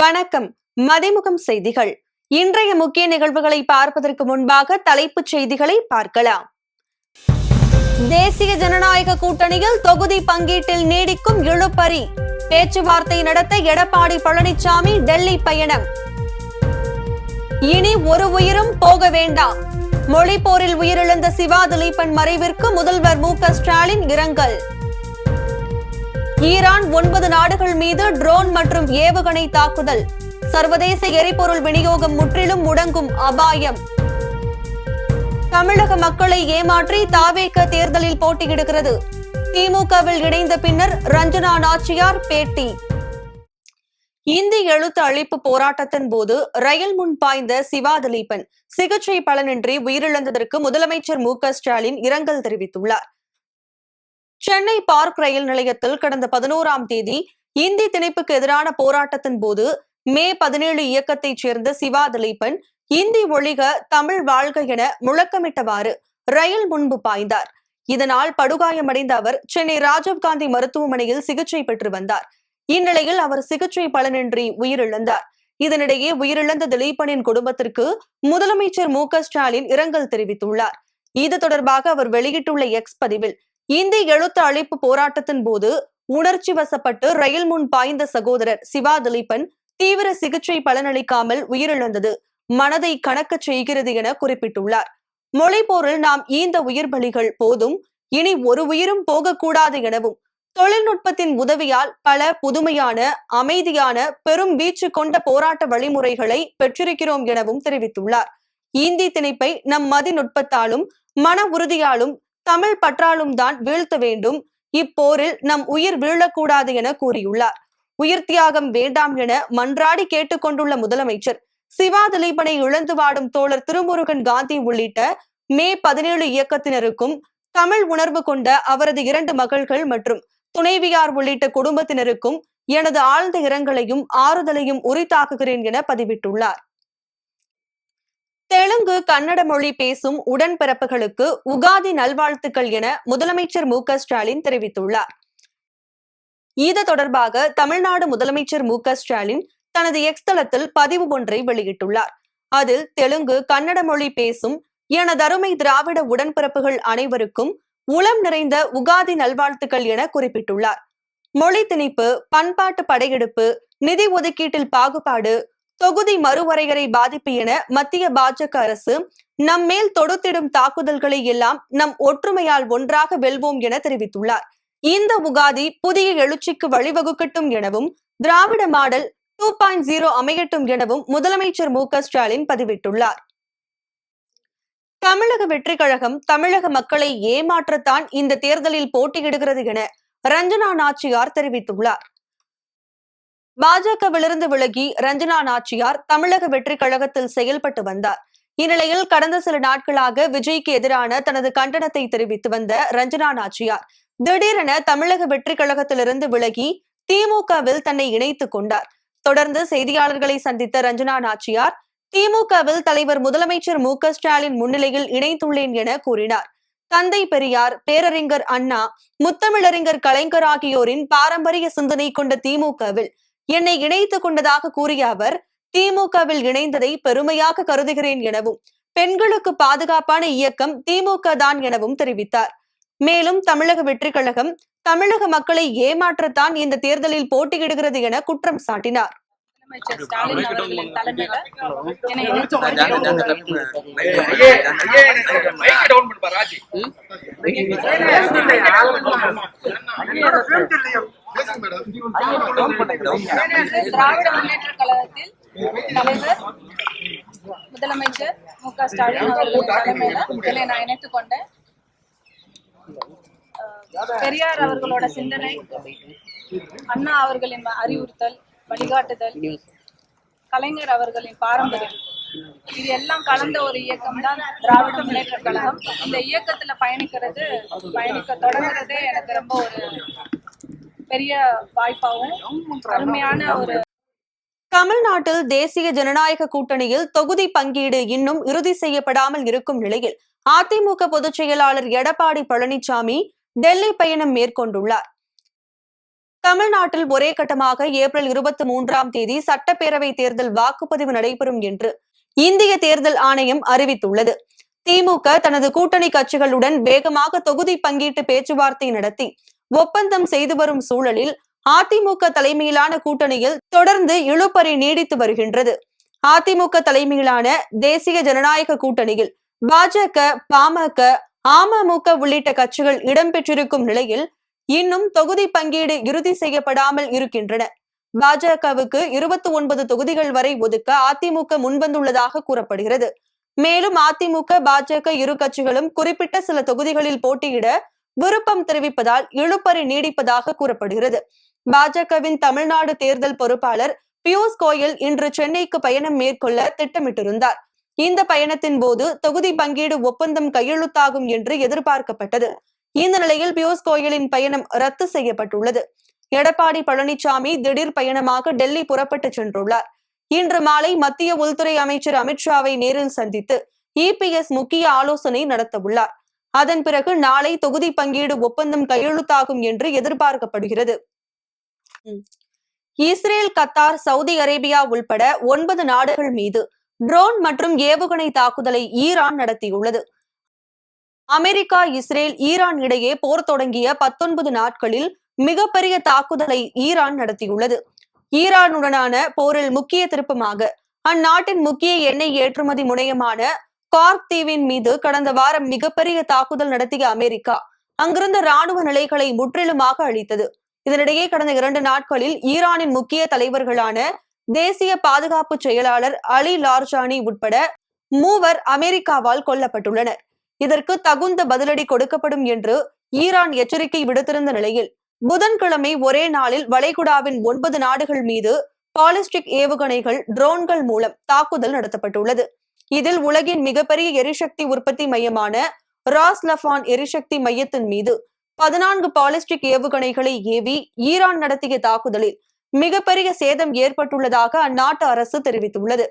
வணக்கம். மதிமுகம் செய்திகள். இன்றைய முக்கிய நிகழ்வுகளை பார்ப்பதற்கு முன்பாக தலைப்புச் செய்திகளை பார்க்கலாம். தேசிய ஜனநாயக கூட்டணியில் தொகுதி பங்கீட்டில் நீடிக்கும் இழுபறி. பேச்சுவார்த்தை நடத்த எடப்பாடி பழனிசாமி டெல்லி பயணம். இனி ஒரு உயிரும் போக வேண்டாம். மொழி போரில் உயிரிழந்த சிவா திலீபன் மறைவிற்கு முதல்வர் மு.க. ஸ்டாலின் இரங்கல். ஈரான் 9 நாடுகள் மீது ட்ரோன் மற்றும் ஏவுகணை தாக்குதல். சர்வதேச எரிபொருள் விநியோகம் முற்றிலும் முடங்கும் அபாயம். தமிழக மக்களை ஏமாற்றி தாவேக தேர்தலில் போட்டியிடுகிறது. திமுகவில் இணைந்த பின்னர் ரஞ்சனா நாச்சியார் பேட்டி. இந்தி எழுத்து அழிப்பு போராட்டத்தின் போது ரயில் முன் பாய்ந்த சிவா திலீபன் சிகிச்சை பலனின்றி உயிரிழந்ததற்கு முதலமைச்சர் மு.க. ஸ்டாலின் இரங்கல் தெரிவித்துள்ளார். சென்னை பார்க் ரயில் நிலையத்தில் கடந்த 11ஆம் தேதி இந்தி திணிப்புக்கு எதிரான போராட்டத்தின் போது மே 17 இயக்கத்தைச் சேர்ந்த சிவா திலீபன் இந்தி ஒழிக தமிழ் வாழ்க என முழக்கமிட்டவாறு ரயில் முன்பு பாய்ந்தார். இதனால் படுகாயமடைந்த அவர் சென்னை ராஜீவ்காந்தி மருத்துவமனையில் சிகிச்சை பெற்று வந்தார். இந்நிலையில் அவர் சிகிச்சை பலனின்றி உயிரிழந்தார். இதனிடையே உயிரிழந்த திலீபனின் குடும்பத்திற்கு முதலமைச்சர் மு.க. ஸ்டாலின் இரங்கல் தெரிவித்துள்ளார். இது தொடர்பாக அவர் வெளியிட்டுள்ள எக்ஸ் பதிவில், இந்தி எழுத்து அழிப்பு போராட்டத்தின் போது உணர்ச்சி வசப்பட்டு ரயில் முன் பாய்ந்த சகோதரர் சிவா திலீபன் தீவிர சிகிச்சை பலனளிக்காமல் உயிரிழந்தது மனதை கணக்க செய்கிறது என குறிப்பிட்டுள்ளார். மொழி போரில் நாம் ஈந்த உயிர் பலிகள் போதும், இனி ஒரு உயிரும் போகக்கூடாது எனவும், தொழில்நுட்பத்தின் உதவியால் பல புதுமையான அமைதியான பெரும் வீச்சு கொண்ட போராட்ட வழிமுறைகளை பெற்றிருக்கிறோம் எனவும் தெரிவித்துள்ளார். இந்தி திணிப்பை நம் மதிநுட்பத்தாலும் மன உறுதியாலும் தமிழ் பற்றாலும் தான் வீழ்த்த வேண்டும். இப்போரில் நம் உயிர் வீழக்கூடாது என கூறியுள்ளார். உயிர் தியாகம் வேண்டாம் என மன்றாடி கேட்டுக் கொண்டுள்ள முதலமைச்சர் சிவா திலீபனை இழந்து வாடும் தோழர் திருமுருகன் காந்தி உள்ளிட்ட மே 17 இயக்கத்தினருக்கும் தமிழ் உணர்வு கொண்ட அவரது 2 மகள்கள் மற்றும் துணைவியார் உள்ளிட்ட குடும்பத்தினருக்கும் எனது ஆழ்ந்த இரங்கலையும் ஆறுதலையும் உரித்தாக்குகிறேன் என பதிவிட்டுள்ளார். தெலுங்கு கன்னட மொழி பேசும் உடன்பிறப்புகளுக்கு உகாதி நல்வாழ்த்துக்கள் என முதலமைச்சர் மு.க. ஸ்டாலின் தெரிவித்துள்ளார். இது தொடர்பாக தமிழ்நாடு முதலமைச்சர் மு.க. ஸ்டாலின் தனது எக்ஸ் தளத்தில் பதிவு ஒன்றை வெளியிட்டுள்ளார். அதில் தெலுங்கு கன்னட மொழி பேசும் எனதருமை திராவிட உடன்பிறப்புகள் அனைவருக்கும் உளம் நிறைந்த உகாதி நல்வாழ்த்துக்கள் என குறிப்பிட்டுள்ளார். மொழி திணிப்பு, பண்பாட்டு படையெடுப்பு, நிதி ஒதுக்கீட்டில் பாகுபாடு, தொகுதி மறுவரையறை பாதிப்பு என மத்திய பாஜக அரசு நம்மேல் தொடுத்திடும் தாக்குதல்களை எல்லாம் நம் ஒற்றுமையால் ஒன்றாக வெல்வோம் என தெரிவித்துள்ளார். இந்த உகாதி புதிய எழுச்சிக்கு வழிவகுக்கட்டும் எனவும், திராவிட மாடல் 2.0 அமையட்டும் எனவும் முதலமைச்சர் மு.க. ஸ்டாலின் பதிவிட்டுள்ளார். தமிழக வெற்றி கழகம் தமிழக மக்களை ஏமாற்றத்தான் இந்த தேர்தலில் போட்டியிடுகிறது என ரஞ்சனா நாச்சியார் தெரிவித்துள்ளார். பாஜகவிலிருந்து விலகி ரஞ்சனா நாச்சியார் தமிழக வெற்றி கழகத்தில் செயல்பட்டு வந்தார். இந்நிலையில் கடந்த சில நாட்களாக விஜய்க்கு எதிரான தனது கண்டனத்தை தெரிவித்து வந்த ரஞ்சனா நாச்சியார் திடீரென தமிழக வெற்றி கழகத்திலிருந்து விலகி திமுகவில் தன்னை இணைத்துக் கொண்டார். தொடர்ந்து செய்தியாளர்களை சந்தித்த ரஞ்சனா நாச்சியார் திமுகவில் தலைவர் முதலமைச்சர் மு.க. ஸ்டாலின் முன்னிலையில் இணைத்துள்ளேன் என கூறினார். தந்தை பெரியார், பேரறிஞர் அண்ணா, முத்தமிழறிஞர் கலைஞர் ஆகியோரின் பாரம்பரிய சிந்தனை கொண்ட திமுகவில் என்னை இணைத்துக் கொண்டதாக கூறிய அவர், திமுகவில் இணைந்ததை பெருமையாக கருதுகிறேன் எனவும், பெண்களுக்கு பாதுகாப்பான இயக்கம் திமுக தான் எனவும் தெரிவித்தார். மேலும் தமிழக வெற்றி கழகம் தமிழக மக்களை ஏமாற்றத்தான் இந்த தேர்தலில் போட்டியிடுகிறது என குற்றம் சாட்டினார். திராவிட முன்னேற்ற கழகத்தில் தலைவர் முதலமைச்சர் மு.க. ஸ்டாலின் அவர்கள் தலைமையில நான் இணைத்துக் கொண்டேன். பெரியார் அவர்களோட சிந்தனை, அண்ணா அவர்களின் அறிவுறுத்தல், வழிகாட்டுதல், கலைஞர் அவர்களின் பாரம்பரியம், இது எல்லாம் கலந்த ஒரு இயக்கம் தான் திராவிட முன்னேற்ற கழகம். இந்த இயக்கத்துல பயணிக்க தொடங்குறதே எனக்கு ரொம்ப ஒரு பெரிய வாய்ப்பாகவும் அருமையான ஒரு. தமிழ்நாட்டில் தேசிய ஜனநாயக கூட்டணியில் தொகுதி பங்கீடு இன்னும் இறுதி செய்யப்படாமல் இருக்கும் நிலையில் அதிமுக பொதுச் செயலாளர் எடப்பாடி பழனிசாமி டெல்லி பயணம் மேற்கொண்டுள்ளார். தமிழ்நாட்டில் ஒரே கட்டமாக ஏப்ரல் 23ஆம் தேதி சட்டப்பேரவை தேர்தல் வாக்குப்பதிவு நடைபெறும் என்று இந்திய தேர்தல் ஆணையம் அறிவித்துள்ளது. திமுக தனது கூட்டணி கட்சிகளுடன் வேகமாக தொகுதி பங்கீட்டு பேச்சுவார்த்தை நடத்தி ஒப்பந்தம் செய்து வரும் சூழலில் அதிமுக தலைமையிலான கூட்டணியில் தொடர்ந்து இழுபறி நீடித்து வருகின்றது. அதிமுக தலைமையிலான தேசிய ஜனநாயக கூட்டணியில் பாஜக, பாமக, அமமுக உள்ளிட்ட கட்சிகள் இடம்பெற்றிருக்கும் நிலையில் இன்னும் தொகுதி பங்கீடு இறுதி செய்யப்படாமல் இருக்கின்றன. பாஜகவுக்கு 29 தொகுதிகள் வரை ஒதுக்க அதிமுக முன்வந்துள்ளதாக கூறப்படுகிறது. மேலும் அதிமுக, பாஜக இரு கட்சிகளும் குறிப்பிட்ட சில தொகுதிகளில் போட்டியிட விருப்பம் தெரிவிப்பதால் இழுபறி நீடிப்பதாக கூறப்படுகிறது. பாஜகவின் தமிழ்நாடு தேர்தல் பொறுப்பாளர் பியூஷ் கோயல் இன்று சென்னைக்கு பயணம் மேற்கொள்ள திட்டமிட்டிருந்தார். இந்த பயணத்தின் போது தொகுதி பங்கீடு ஒப்பந்தம் கையெழுத்தாகும் என்று எதிர்பார்க்கப்பட்டது. இந்த நிலையில் பியூஷ் கோயலின் பயணம் ரத்து செய்யப்பட்டுள்ளது. எடப்பாடி பழனிசாமி திடீர் பயணமாக டெல்லி புறப்பட்டு சென்றுள்ளார். இன்று மாலை மத்திய உள்துறை அமைச்சர் அமித்ஷாவை நேரில் சந்தித்து இபிஎஸ் முக்கிய ஆலோசனை நடத்தவுள்ளார். அதன் பிறகு நாளை தொகுதி பங்கீடு ஒப்பந்தம் கையெழுத்தாகும் என்று எதிர்பார்க்கப்படுகிறது. இஸ்ரேல், கத்தார், சவுதி அரேபியா உள்பட 9 நாடுகள் மீது ட்ரோன் மற்றும் ஏவுகணை தாக்குதலை ஈரான் நடத்தியுள்ளது. அமெரிக்கா, இஸ்ரேல், ஈரான் இடையே போர் தொடங்கிய 19 நாட்களில் மிகப்பெரிய தாக்குதலை ஈரான் நடத்தியுள்ளது. ஈரானுடனான போரில் முக்கிய திருப்பமாக அந்நாட்டின் முக்கிய எண்ணெய் ஏற்றுமதி முனையமான கார்க் தீவின் மீது கடந்த வாரம் மிகப்பெரிய தாக்குதல் நடத்திய அமெரிக்கா அங்கிருந்த ராணுவ நிலைகளை முற்றிலுமாக அழித்தது. இதனிடையே கடந்த 2 நாட்களில் ஈரானின் முக்கிய தலைவர்களான தேசிய பாதுகாப்பு செயலாளர் அலி லார்ஜானி உட்பட 3 அமெரிக்காவால் கொல்லப்பட்டுள்ளனர். இதற்கு தகுந்த பதிலடி கொடுக்கப்படும் என்று ஈரான் எச்சரிக்கை விடுத்திருந்த நிலையில் புதன்கிழமை ஒரே நாளில் வளைகுடாவின் 9 நாடுகள் மீது பாலிஸ்டிக் ஏவுகணைகள், ட்ரோன்கள் மூலம் தாக்குதல் நடத்தப்பட்டுள்ளது. இதில் உலகின் மிகப்பெரிய எரிசக்தி உற்பத்தி மையமான ராஸ் லஃபான் எரிசக்தி மையத்தின் மீது 14 பாலிஸ்டிக் ஏவுகணைகளை ஏவி ஈரான் நடத்திய தாக்குதலில் மிகப்பெரிய சேதம் ஏற்பட்டுள்ளதாக அந்நாட்டு அரசு தெரிவித்துள்ளது.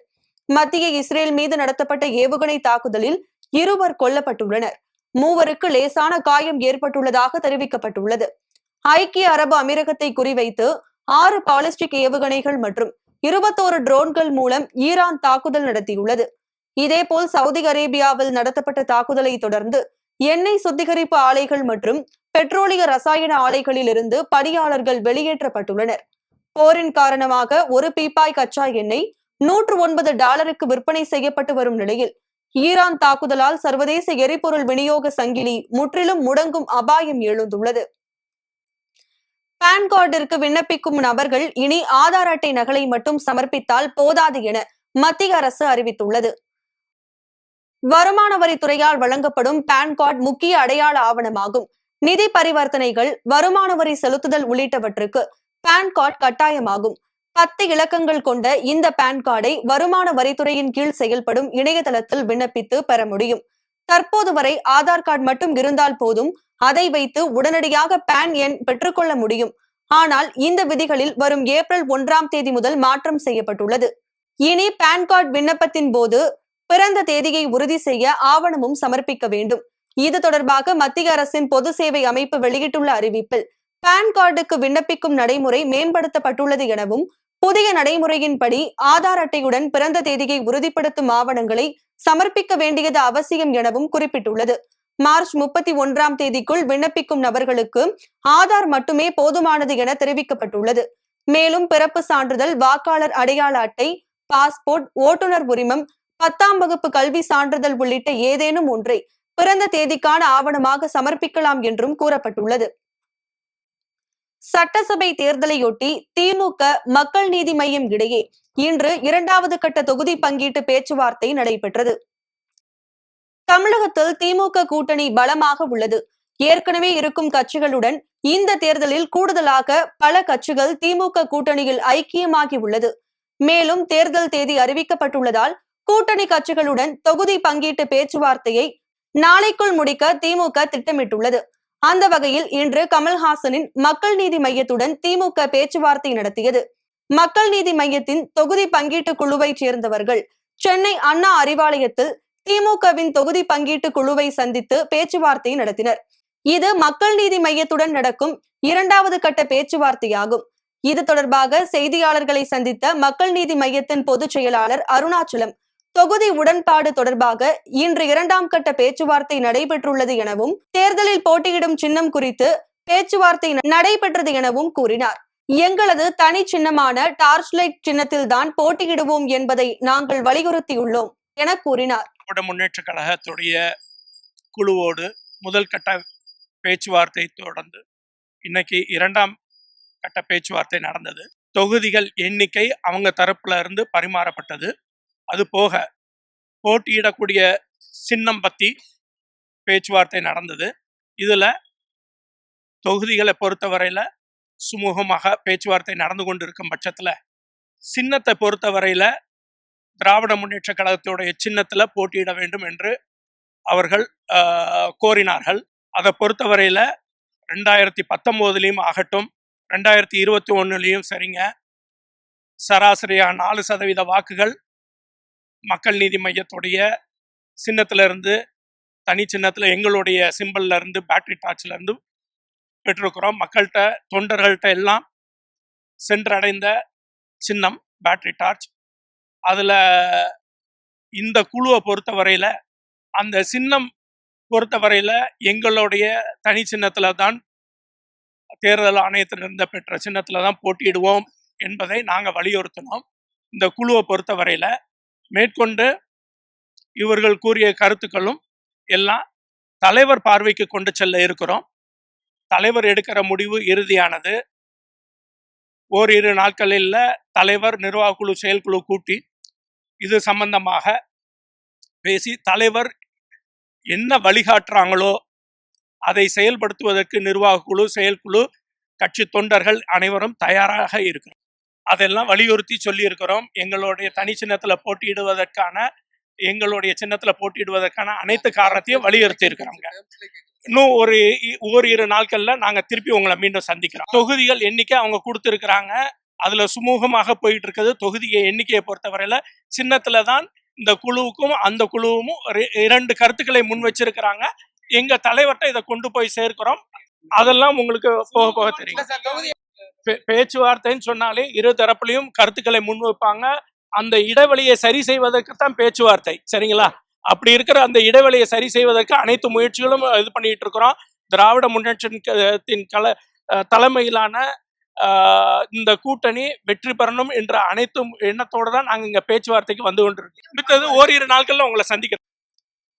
மத்திய இஸ்ரேல் மீது நடத்தப்பட்ட ஏவுகணை தாக்குதலில் 2 கொல்லப்பட்டுள்ளனர். 3க்கு லேசான காயம் ஏற்பட்டுள்ளதாக தெரிவிக்கப்பட்டுள்ளது. ஐக்கிய அரபு அமீரகத்தை குறிவைத்து 6 பாலிஸ்டிக் ஏவுகணைகள் மற்றும் 21 ட்ரோன்கள் மூலம் ஈரான் தாக்குதல் நடத்தியுள்ளது. இதேபோல் சவுதி அரேபியாவில் நடத்தப்பட்ட தாக்குதலை தொடர்ந்து எண்ணெய் சுத்திகரிப்பு ஆலைகள் மற்றும் பெட்ரோலிய ரசாயன ஆலைகளில் இருந்து பணியாளர்கள் வெளியேற்றப்பட்டுள்ளனர். போரின் காரணமாக ஒரு பீப்பாய் கச்சா எண்ணெய் $109 விற்பனை செய்யப்பட்டு வரும் நிலையில் ஈரான் தாக்குதலால் சர்வதேச எரிபொருள் விநியோக சங்கிலி முற்றிலும் முடங்கும் அபாயம் எழுந்துள்ளது. பான் கார்டிற்கு விண்ணப்பிக்கும் நபர்கள் இனி ஆதார் அட்டை நகலை மட்டும் சமர்ப்பித்தால் போதாது என மத்திய அரசு அறிவித்துள்ளது. வருமான வரித்துறையால் வழங்கப்படும் பான் கார்டு முக்கிய அடையாள ஆவணமாகும். நிதி பரிவர்த்தனைகள், வருமான வரி செலுத்துதல் உள்ளிட்டவற்றுக்கு பான் கார்டு கட்டாயமாகும். 10 இலக்கங்கள் கொண்ட இந்த பான் கார்டை வருமான வரித்துறையின் கீழ் செயல்படும் இணையதளத்தில் விண்ணப்பித்து பெற முடியும். தற்போது வரை ஆதார் கார்டு மட்டும் இருந்தால் போதும். அதை வைத்து உடனடியாக பான் எண் பெற்றுக்கொள்ள முடியும். ஆனால் இந்த விதிகளில் வரும் ஏப்ரல் 1ஆம் தேதி முதல் மாற்றம் செய்யப்பட்டுள்ளது. இனி பான் கார்டு விண்ணப்பத்தின் போது பிறந்த தேதியை உறுதி செய்ய ஆவணமும் சமர்ப்பிக்க வேண்டும். இது தொடர்பாக மத்திய அரசின் பொது சேவை அமைப்பு வெளியிட்டுள்ள அறிவிப்பில் பான் கார்டுக்கு விண்ணப்பிக்கும் நடைமுறை மேம்படுத்தப்பட்டுள்ளது எனவும், புதிய நடைமுறையின்படி ஆதார் அட்டையுடன் பிறந்த தேதியை உறுதிப்படுத்தும் ஆவணங்களை சமர்ப்பிக்க வேண்டியது அவசியம் எனவும் குறிப்பிட்டுள்ளது. மார்ச் 31ஆம் தேதிக்குள் விண்ணப்பிக்கும் நபர்களுக்கு ஆதார் மட்டுமே போதுமானது என தெரிவிக்கப்பட்டுள்ளது. மேலும் பிறப்பு சான்றிதழ், வாக்காளர் அடையாள அட்டை, பாஸ்போர்ட், ஓட்டுநர் உரிமம், 10ஆம் வகுப்பு கல்வி சான்றிதழ் உள்ளிட்ட ஏதேனும் ஒன்றை பிறந்த தேதிக்கான ஆவணமாக சமர்ப்பிக்கலாம் என்றும் கூறப்பட்டுள்ளது. சட்டசபை தேர்தலையொட்டி திமுக, மக்கள் நீதி மய்யம் இடையே இன்று 2வது கட்ட தொகுதி பங்கீட்டு பேச்சுவார்த்தை நடைபெற்றது. தமிழகத்தில் திமுக கூட்டணி பலமாக உள்ளது. ஏற்கனவே இருக்கும் கட்சிகளுடன் இந்த தேர்தலில் கூடுதலாக பல கட்சிகள் திமுக கூட்டணியில் ஐக்கியமாகி உள்ளது. மேலும் தேர்தல் தேதி அறிவிக்கப்பட்டுள்ளதால் கூட்டணி கட்சிகளுடன் தொகுதி பங்கீட்டு பேச்சுவார்த்தையை நாளைக்குள் முடிக்க திமுக திட்டமிட்டுள்ளது. அந்த வகையில் இன்று கமல்ஹாசனின் மக்கள் நீதி மையத்துடன் திமுக பேச்சுவார்த்தை நடத்தியது. மக்கள் நீதி மையத்தின் தொகுதி பங்கீட்டு குழுவைச் சேர்ந்தவர்கள் சென்னை அண்ணா அறிவாலயத்தில் திமுகவின் தொகுதி பங்கீட்டு குழுவை சந்தித்து பேச்சுவார்த்தை நடத்தினர். இது மக்கள் நீதி மையத்துடன் நடக்கும் 2வது கட்ட பேச்சுவார்த்தையாகும். இது தொடர்பாக செய்தியாளர்களை சந்தித்த மக்கள் நீதி மையத்தின் பொதுச் செயலாளர் அருணாச்சலம், தொகுதி உடன்பாடு தொடர்பாக இன்று 2ஆம் கட்ட பேச்சுவார்த்தை நடைபெற்றுள்ளது எனவும், தேர்தலில் போட்டியிடும் சின்னம் குறித்து பேச்சுவார்த்தை நடைபெற்றது எனவும் கூறினார். எங்களது தனி சின்னமான டார்ச் லைட் சின்னத்தில்தான் போட்டியிடுவோம் என்பதை நாங்கள் வலியுறுத்தியுள்ளோம் என கூறினார். முன்னேற்ற கழகத்துடைய குழுவோடு முதல் கட்ட பேச்சுவார்த்தை தொடர்ந்து இன்னைக்கு 2ஆம் கட்ட பேச்சுவார்த்தை நடந்தது. தொகுதிகள் எண்ணிக்கை அவங்க தரப்புல இருந்து பரிமாறப்பட்டது. அது போக போட்டியிடக்கூடிய சின்னம் பத்தி பேச்சுவார்த்தை நடந்தது. இதுல தொகுதிகளை பொறுத்தவரையில சுமூகமாக பேச்சுவார்த்தை நடந்து கொண்டிருக்கும் பட்சத்துல சின்னத்தை பொறுத்தவரையில திராவிட முன்னேற்ற கழகத்துடைய சின்னத்துல போட்டியிட வேண்டும் என்று அவர்கள் கோரினார்கள். அதை பொறுத்தவரையில 2019 ஆகட்டும் 2021 சரிங்க, சராசரியா 4% வாக்குகள் மக்கள் நீதி மையத்துடைய சின்னத்துல இருந்து தனி சின்னத்துல எங்களுடைய சிம்பிள்ல இருந்து பேட்டரி டார்ச்ல இருந்து பெற்றிருக்கிறோம். மக்கள்கிட்ட தொண்டர்கள்ட்ட எல்லாம் சென்றடைந்த சின்னம் பேட்டரி டார்ச். அதுல இந்த குழுவை பொறுத்தவரையில அந்த சின்னம் பொறுத்தவரையில எங்களுடைய தனி சின்னத்துல தான் தேர்தல் ஆணையத்திலிருந்து பெற்ற சின்னத்துல தான் போட்டியிடுவோம் என்பதை நாங்கள் வலியுறுத்தினோம். இந்த குழுவை பொறுத்தவரையில மேற்கொண்டு இவர்கள் கூறிய கருத்துக்களும் எல்லாம் தலைவர் பார்வைக்கு கொண்டு செல்ல இருக்கிறோம். தலைவர் எடுக்கிற முடிவு இறுதியானது. ஓரிரு நாட்களில் தலைவர் நிர்வாக குழு செயற்குழு கூட்டி இது சம்பந்தமாக பேசி தலைவர் என்ன வழிகாட்டுறாங்களோ அதை செயல்படுத்துவதற்கு நிர்வாக குழு செயற்குழு கட்சி தொண்டர்கள் அனைவரும் தயாராக இருக்கிறோம். அதெல்லாம் வலியுறுத்தி சொல்லி இருக்கிறோம். எங்களுடைய தனி சின்னத்துல போட்டியிடுவதற்கான அனைத்து காரணத்தையும் வலியுறுத்தி இருக்கிறாங்க. இன்னும் ஓரிரு நாட்கள்ல நாங்க திருப்பி உங்களை மீண்டும் சந்திக்கிறோம். தொகுதிகள் எண்ணிக்கை அவங்க கொடுத்துருக்குறாங்க. அதுல சுமூகமாக போயிட்டு இருக்குது. தொகுதியை எண்ணிக்கையை பொறுத்தவரையில சின்னத்துல தான் இந்த குழுவுக்கும் அந்த குழுவும் 2 கருத்துக்களை முன் வச்சிருக்கிறாங்க. எங்க தலைவர்கிட்ட இதை கொண்டு போய் சேர்க்கிறோம். அதெல்லாம் உங்களுக்கு போக போக தெரியும். பேச்சுவார்த்தைன்னு சொன்னாலே இரு தரப்புலையும் கருத்துக்களை முன் வைப்பாங்க. அந்த இடைவெளியை சரி செய்வதற்குத்தான் பேச்சுவார்த்தை, சரிங்களா? அப்படி இருக்கிற அந்த இடைவெளியை சரி செய்வதற்கு அனைத்து முயற்சிகளும் இது பண்ணிட்டு இருக்கிறோம். திராவிட முன்னேற்றத்தின் தலைமையிலான இந்த கூட்டணி வெற்றி பெறணும் என்ற அனைத்து எண்ணத்தோடு தான் நாங்கள் இங்க பேச்சுவார்த்தைக்கு வந்து கொண்டிருக்கோம். அடுத்தது ஓரிரு நாட்கள்ல உங்களை சந்திக்கிறோம்.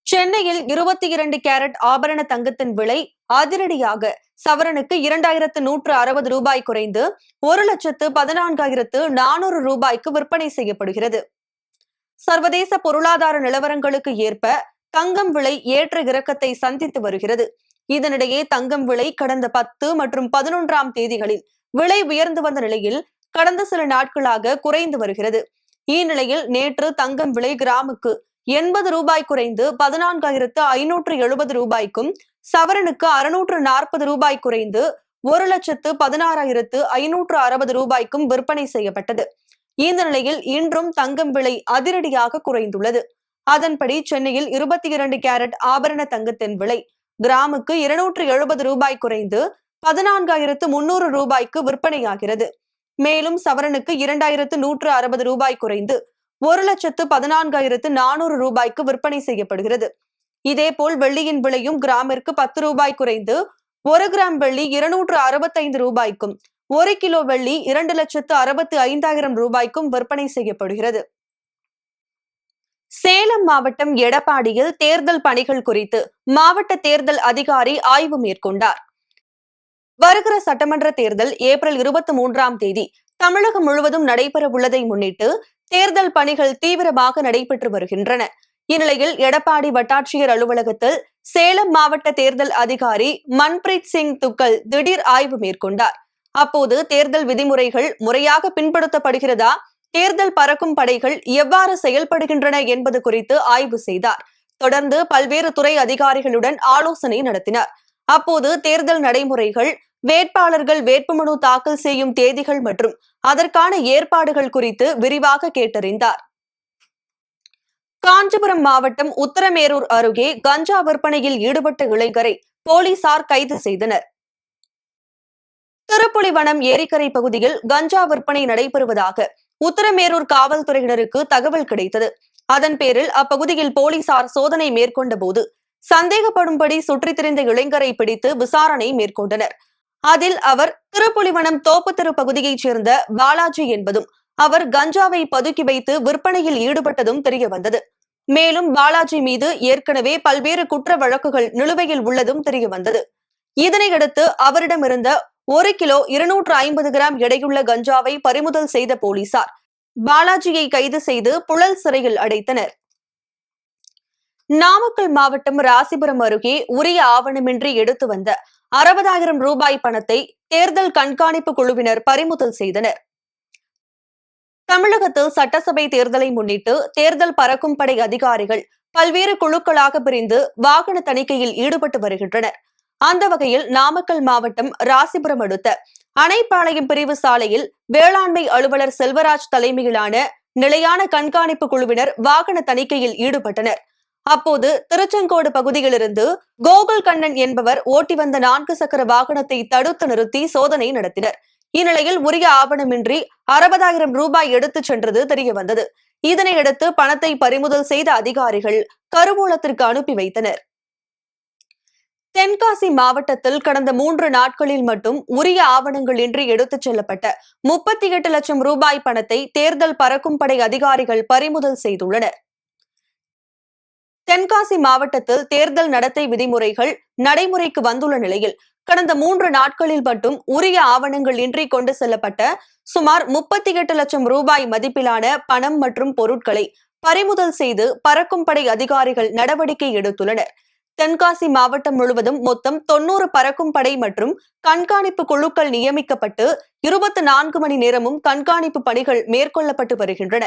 சென்னையில் 22 கேரட் ஆபரண தங்கத்தின் விலை அதிரடியாக சவரனுக்கு 2160 ரூபாய் குறைந்து 1,14,400 ரூபாய்க்கு விற்பனை செய்யப்படுகிறது. சர்வதேச பொருளாதார நிலவரங்களுக்கு ஏற்ப தங்கம் விலை ஏற்ற இறக்கத்தை சந்தித்து வருகிறது. இதனிடையே தங்கம் விலை கடந்த 10 மற்றும் 11ஆம் தேதிகளில் விலை உயர்ந்து வந்த நிலையில் கடந்த சில நாட்களாக குறைந்து வருகிறது. இந்நிலையில் நேற்று தங்கம் விலை கிராமுக்கு 80 ரூபாய் குறைந்து 14,570 ரூபாய்க்கும், சவரனுக்கு 640 ரூபாய் குறைந்து 1,16,560 ரூபாய்க்கும் விற்பனை செய்யப்பட்டது. இந்த நிலையில் இன்றும் தங்கம் விலை அதிரடியாக குறைந்துள்ளது. அதன்படி சென்னையில் 22 கேரட் ஆபரண தங்கத்தின் விலை கிராமுக்கு 270 ரூபாய் குறைந்து 14,300 ரூபாய்க்கு விற்பனையாகிறது. மேலும் சவரனுக்கு 2,160 ரூபாய் குறைந்து 1,14,400 ரூபாய்க்கு விற்பனை செய்யப்படுகிறது. இதேபோல் வெள்ளியின் விலையும் கிராமிற்கு 10 ரூபாய் குறைந்து 1 கிராம் வெள்ளி 265 ரூபாய்க்கும், 1 கிலோ வெள்ளி 2,65,000 ரூபாய்க்கும் விற்பனை செய்யப்படுகிறது. சேலம் மாவட்டம் எடப்பாடியில் தேர்தல் பணிகள் குறித்து மாவட்ட தேர்தல் அதிகாரி ஆய்வு மேற்கொண்டார். வருகிற சட்டமன்ற தேர்தல் ஏப்ரல் 23ஆம் தேதி தமிழகம் முழுவதும் நடைபெற உள்ளதை முன்னிட்டு தேர்தல் பணிகள் தீவிரமாக நடைபெற்று வருகின்றன. இந்நிலையில் எடப்பாடி வட்டாட்சியர் அலுவலகத்தில் சேலம் மாவட்ட தேர்தல் அதிகாரி மன்பிரீத் சிங் துக்கல் திடீர் ஆய்வு மேற்கொண்டார். அப்போது தேர்தல் விதிமுறைகள் முறையாக பின்படுத்தப்படுகிறதா, தேர்தல் பறக்கும் படைகள் எவ்வாறு செயல்படுகின்றன என்பது குறித்து ஆய்வு செய்தார். தொடர்ந்து பல்வேறு துறை அதிகாரிகளுடன் ஆலோசனை நடத்தினார். அப்போது தேர்தல் நடைமுறைகள், வேட்பாளர்கள் வேட்புமனு தாக்கல் செய்யும் தேதிகள் மற்றும் அதற்கான ஏற்பாடுகள் குறித்து விரிவாக கேட்டறிந்தார். காஞ்சிபுரம் மாவட்டம் உத்தரமேரூர் அருகே கஞ்சா விற்பனையில் ஈடுபட்ட இளைஞரை போலீசார் கைது செய்தனர். திருப்புலிவனம் ஏரிக்கரை பகுதியில் கஞ்சா விற்பனை நடைபெறுவதாக உத்தரமேரூர் காவல்துறையினருக்கு தகவல் கிடைத்தது. அதன் பேரில் அப்பகுதியில் போலீசார் சோதனை மேற்கொண்ட போது சந்தேகப்படும்படி சுற்றித் திரிந்த இளைஞரை பிடித்து விசாரணை மேற்கொண்டனர். அதில் அவர் திருப்புலிவனம் தோப்புத்தெரு பகுதியைச் சேர்ந்த பாலாஜி என்பதும் அவர் கஞ்சாவை பதுக்கி வைத்து விற்பனையில் ஈடுபட்டதும் தெரியவந்தது. மேலும் பாலாஜி மீது ஏற்கனவே பல்வேறு குற்ற வழக்குகள் நிலுவையில் உள்ளதும் தெரியவந்தது. இதனையடுத்து அவரிடமிருந்த 1 கிலோ 250 கிராம் எடையுள்ள கஞ்சாவை பறிமுதல் செய்த போலீசார் பாலாஜியை கைது செய்து புழல் சிறையில் அடைத்தனர். நாமக்கல் மாவட்டம் ராசிபுரம் அருகே உரிய ஆவணமின்றி எடுத்து வந்த 60,000 ரூபாய் பணத்தை தேர்தல் கண்காணிப்பு குழுவினர் பறிமுதல் செய்தனர். தமிழகத்தில் சட்டசபை தேர்தலை முன்னிட்டு தேர்தல் பறக்கும் படை அதிகாரிகள் பல்வேறு குழுக்களாக பிரிந்து வாகன தணிக்கையில் ஈடுபட்டு வருகின்றனர். அந்த வகையில் நாமக்கல் மாவட்டம் ராசிபுரம் அடுத்த அணைப்பாளையம் பிரிவு சாலையில் வேளாண்மை அலுவலர் செல்வராஜ் தலைமையிலான நிலையான கண்காணிப்பு குழுவினர் வாகன தணிக்கையில் ஈடுபட்டனர். அப்போது திருச்செங்கோடு பகுதியிலிருந்து கோகுல் கண்ணன் என்பவர் ஓட்டி வந்த 4 சக்கர வாகனத்தை தடுத்து நிறுத்தி சோதனை நடத்தினர். இந்நிலையில் உரிய ஆவணமின்றி 60,000 ரூபாய் எடுத்துச் சென்றது தெரியவந்தது. இதனையடுத்து பணத்தை பறிமுதல் செய்த அதிகாரிகள் கருவூலத்திற்கு அனுப்பி வைத்தனர். தென்காசி மாவட்டத்தில் கடந்த 3 நாட்களில் மட்டும் உரிய ஆவணங்கள் இன்றி எடுத்துச் செல்லப்பட்ட 38 லட்சம் ரூபாய் பணத்தை தேர்தல் பறக்கும் படை அதிகாரிகள் பறிமுதல் செய்துள்ளனர். தென்காசி மாவட்டத்தில் தேர்தல் நடத்தை விதிமுறைகள் நடைமுறைக்கு வந்துள்ள நிலையில் கடந்த 3 நாட்களில் மட்டும் உரிய ஆவணங்கள் இன்றி கொண்டு செல்லப்பட்ட சுமார் 38 லட்சம் ரூபாய் மதிப்பிலான பணம் மற்றும் பொருட்களை பறிமுதல் செய்து பறக்கும் படை அதிகாரிகள் நடவடிக்கை எடுத்துள்ளனர். தென்காசி மாவட்டம் முழுவதும் மொத்தம் 90 பறக்கும் படை மற்றும் கண்காணிப்பு குழுக்கள் நியமிக்கப்பட்டு 24 மணி நேரமும் கண்காணிப்பு பணிகள் மேற்கொள்ளப்பட்டு வருகின்றன.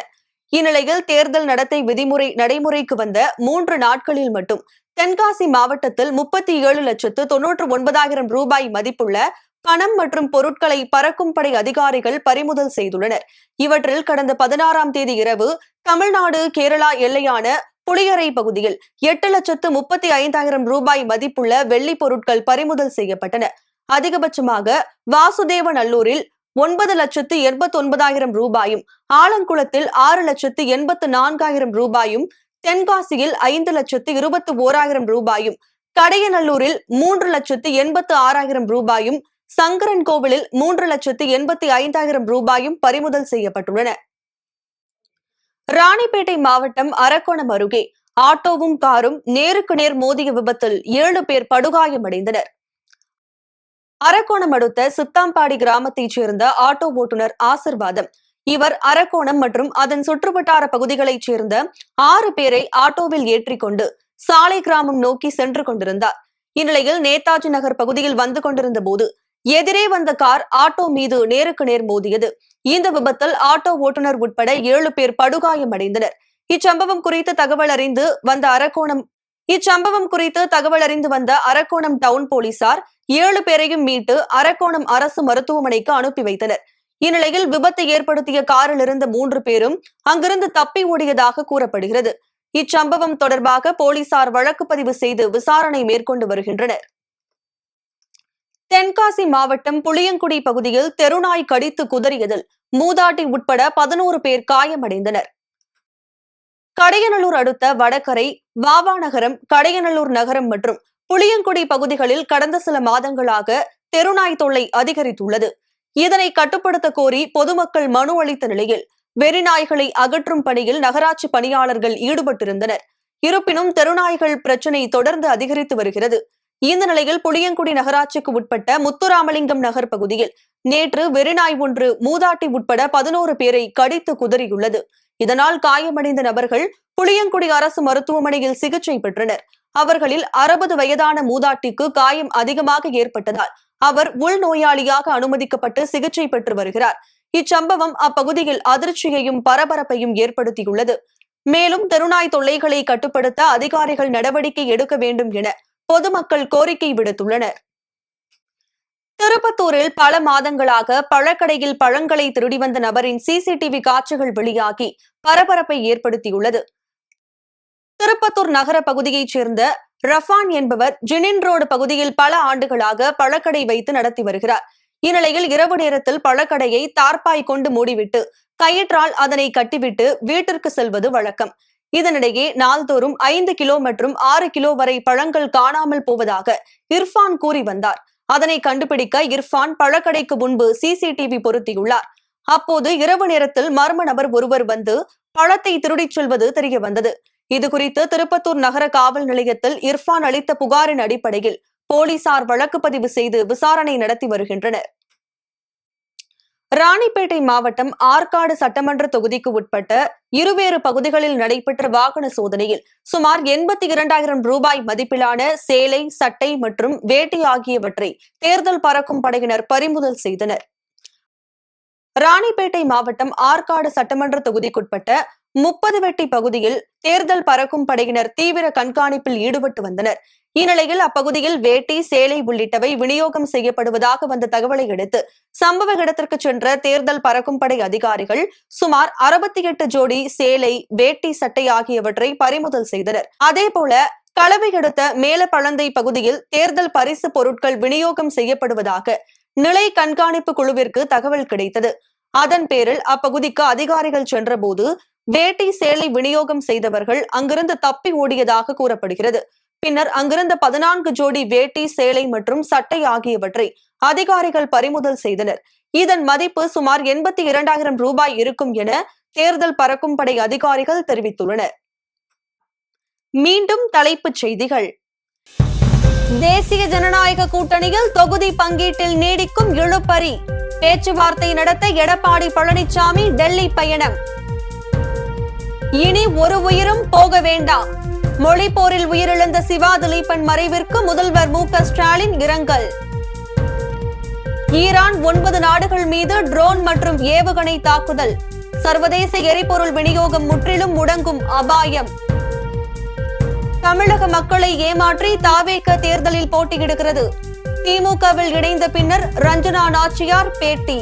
இந்நிலையில் தேர்தல் நடத்தை விதிமுறை நடைமுறைக்கு வந்த 3 நாட்களில் மட்டும் தென்காசி மாவட்டத்தில் 37,99,000 ரூபாய் மதிப்புள்ள பணம் மற்றும் பொருட்களை பறக்கும் படை அதிகாரிகள் பறிமுதல் செய்துள்ளனர். இவற்றில் கடந்த 16ஆம் தேதி இரவு தமிழ்நாடு கேரளா எல்லையான புளியரை பகுதியில் 8,35,000 ரூபாய் மதிப்புள்ள வெள்ளி பொருட்கள் பறிமுதல் செய்யப்பட்டன. அதிகபட்சமாக வாசுதேவநல்லூரில் 9,89,000 ரூபாயும், ஆலங்குளத்தில் 6,84,000 ரூபாயும், தென்காசியில் 5,21,000 ரூபாயும், கடையநல்லூரில் 3,86,000 ரூபாயும், சங்கரன் கோவிலில் 3,85,000 ரூபாயும் பறிமுதல் செய்யப்பட்டுள்ளன. ராணிப்பேட்டை மாவட்டம் அரக்கோணம் அருகே ஆட்டோவும் காரும் நேருக்கு நேர் மோதிய விபத்தில் 7 பேர் படுகாயமடைந்தனர். அரக்கோணம் அடுத்த சித்தாம்பாடி கிராமத்தைச் சேர்ந்த ஆட்டோ ஓட்டுநர் ஆசிர்வாதம். இவர் அரக்கோணம் மற்றும் அதன் சுற்றுவட்டார பகுதிகளைச் சேர்ந்த 6 பேரை ஆட்டோவில் ஏற்றிக்கொண்டு சாலை கிராமம் நோக்கி சென்று கொண்டிருந்தார். இந்நிலையில் நேதாஜி நகர் பகுதியில் வந்து கொண்டிருந்த போது எதிரே வந்த கார் ஆட்டோ மீது நேருக்கு நேர் மோதியது. இந்த விபத்தில் ஆட்டோ ஓட்டுநர் உட்பட 7 பேர் படுகாயமடைந்தனர். இச்சம்பவம் குறித்து தகவல் அறிந்து வந்த அரக்கோணம் டவுன் போலீசார் 7 பேரையும் மீட்டு அரக்கோணம் அரசு மருத்துவமனைக்கு அனுப்பி வைத்தனர். இந்நிலையில் விபத்தை ஏற்படுத்திய காரில் இருந்த 3 பேரும் அங்கிருந்து தப்பி ஓடியதாக கூறப்படுகிறது. இச்சம்பவம் தொடர்பாக போலீசார் வழக்கு பதிவு செய்து விசாரணை மேற்கொண்டு வருகின்றனர். தென்காசி மாவட்டம் புளியங்குடி பகுதியில் தெருநாய் கடித்து குதறியதில் மூதாட்டி உட்பட 11 பேர் காயமடைந்தனர். கடையநல்லூர் அடுத்த வடகரை, வாவாநகரம், கடையநல்லூர் நகரம் மற்றும் புளியங்குடி பகுதிகளில் கடந்த சில மாதங்களாக தெருநாய் தொல்லை அதிகரித்துள்ளது. இதனை கட்டுப்படுத்த கோரி பொதுமக்கள் மனு அளித்த நிலையில் வெறிநாய்களை அகற்றும் பணியில் நகராட்சி பணியாளர்கள் ஈடுபட்டிருந்தனர். இருப்பினும் தெருநாய்கள் பிரச்சினை தொடர்ந்து அதிகரித்து வருகிறது. இந்த நிலையில் புளியங்குடி நகராட்சிக்கு உட்பட்ட முத்துராமலிங்கம் நகர் பகுதியில் நேற்று வெறிநாய் ஒன்று மூதாட்டி உட்பட 11 பேரை கடித்து குதறியுள்ளது. இதனால் காயமடைந்த நபர்கள் புளியங்குடி அரசு மருத்துவமனையில் சிகிச்சை பெற்றனர். அவர்களில் 60 வயதான மூதாட்டிக்கு காயம் அதிகமாக ஏற்பட்டதால் அவர் உள்நோயாளியாக அனுமதிக்கப்பட்டு சிகிச்சை பெற்று வருகிறார். இச்சம்பவம் அப்பகுதியில் அதிர்ச்சியையும் பரபரப்பையும் ஏற்படுத்தியுள்ளது. மேலும் தெருநாய் தொல்லைகளை கட்டுப்படுத்த அதிகாரிகள் நடவடிக்கை எடுக்க வேண்டும் என பொதுமக்கள் கோரிக்கை விடுத்துள்ளனர். திருப்பத்தூரில் பல மாதங்களாக பழக்கடையில் பழங்களை திருடி வந்த நபரின் சிசிடிவி காட்சிகள் வெளியாகி பரபரப்பை ஏற்படுத்தியுள்ளது. திருப்பத்தூர் நகர பகுதியைச் சேர்ந்த ரஃபான் என்பவர் ஜினின் ரோடு பகுதியில் பல ஆண்டுகளாக பழக்கடை வைத்து நடத்தி வருகிறார். இந்நிலையில் இரவு நேரத்தில் பழக்கடையை தார்பாய் கொண்டு மூடிவிட்டு கயிற்றால் அதனை கட்டிவிட்டு வீட்டிற்கு செல்வது வழக்கம். இதனிடையே நாள்தோறும் 5 கிலோ மற்றும் 6 கிலோ வரை பழங்கள் காணாமல் போவதாக இர்ஃபான் கூறி வந்தார். அதனை கண்டுபிடிக்க இர்ஃபான் பழக்கடைக்கு முன்பு சிசிடிவி பொருத்தியுள்ளார். அப்போது இரவு நேரத்தில் மர்ம நபர் ஒருவர் வந்து பழத்தை திருடிச் செல்வது தெரிய வந்தது. இதுகுறித்து திருப்பத்தூர் நகர காவல் நிலையத்தில் இர்ஃபான் அளித்த புகாரின் அடிப்படையில் போலீசார் வழக்கு பதிவு செய்து விசாரணை நடத்தி வருகின்றனர். ராணிப்பேட்டை மாவட்டம் ஆற்காடு சட்டமன்ற தொகுதிக்கு உட்பட்ட இருவேறு பகுதிகளில் நடைபெற்ற வாகன சோதனையில் சுமார் 82,000 ரூபாய் மதிப்பிலான சேலை, சட்டை மற்றும் வேட்டி ஆகியவற்றை தேர்தல் பறக்கும் படையினர் பறிமுதல் செய்தனர். ராணிப்பேட்டை மாவட்டம் ஆற்காடு சட்டமன்ற தொகுதிக்குட்பட்ட 30 வெட்டி பகுதியில் தேர்தல் பறக்கும் படையினர் தீவிர கண்காணிப்பில் ஈடுபட்டு வந்தனர். இந்நிலையில் அப்பகுதியில் வேட்டி, சேலை உள்ளிட்டவை விநியோகம் செய்யப்படுவதாக வந்த தகவலை அடுத்து சம்பவ இடத்திற்கு சென்ற தேர்தல் பறக்கும் படை அதிகாரிகள் சுமார் 68 ஜோடி சேலை, வேட்டி, சட்டை ஆகியவற்றை பறிமுதல் செய்தனர். அதேபோல களவை அடுத்த மேலப்பழந்தை பகுதியில் தேர்தல் பரிசு பொருட்கள் விநியோகம் செய்யப்படுவதாக நிலை கண்காணிப்பு குழுவிற்கு தகவல் கிடைத்தது. அதன் பேரில் அப்பகுதிக்கு அதிகாரிகள் சென்றபோது வேட்டி, சேலை விநியோகம் செய்தவர்கள் அங்கிருந்து தப்பி ஓடியதாக கூறப்படுகிறது. பின்னர் அங்கிருந்த 14 ஜோடி வேட்டி, சேலை மற்றும் சட்டை ஆகியவற்றை அதிகாரிகள் பறிமுதல் செய்தனர். இதன் மதிப்பு சுமார் 82,000 ரூபாய் இருக்கும் என தேர்தல் பறக்கும் படை அதிகாரிகள் தெரிவித்துள்ளனர். மீண்டும் தலைப்புச் செய்திகள். தேசிய ஜனநாயக கூட்டணியில் தொகுதி பங்கீட்டில் நீடிக்கும் இழுபறி. பேச்சுவார்த்தை நடத்த எடப்பாடி பழனிசாமி டெல்லி பயணம். இனி ஒரு உயிரும் போக வேண்டாம். மொழி போரில் உயிரிழந்த சிவா திலீபன் மறைவிற்கு முதல்வர் மு.க. ஸ்டாலின் இரங்கல். ஈரான் 9 நாடுகள் மீது ட்ரோன் மற்றும் ஏவுகணை தாக்குதல். சர்வதேச எரிபொருள் விநியோகம் முற்றிலும் முடங்கும் அபாயம். தமிழக மக்களை ஏமாற்றி தாவேக தேர்தலில் போட்டியிடுகிறது. திமுகவில் இணைந்த பின்னர் ரஞ்சனா நாச்சியார் பேட்டி.